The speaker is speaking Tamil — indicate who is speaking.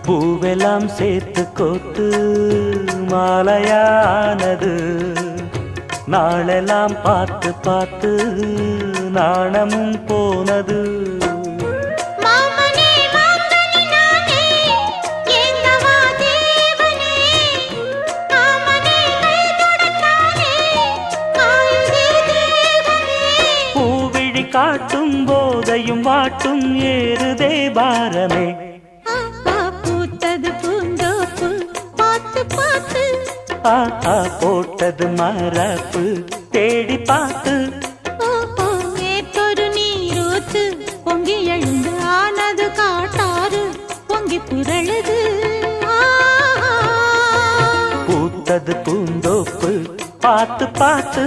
Speaker 1: பூவெல்லாம் சேர்த்து கோத்து மாலையானது. நாளெல்லாம் பார்த்து பார்த்து நாணமும் போனது. பூவிழி காட்டும் போதையும் வாட்டும் ஏறுதே பாரமே.
Speaker 2: பூத்தது பூந்தோப்பு பார்த்து பார்த்து
Speaker 1: போட்டது மரப்பு தேடி பார்த்து.
Speaker 2: ஏற்றொரு நீரூத்து பொங்கி எழுந்து ஆனது காட்டாறு பொங்கி புரழுது.
Speaker 1: பூத்தது பூந்தோப்பு பார்த்து பார்த்து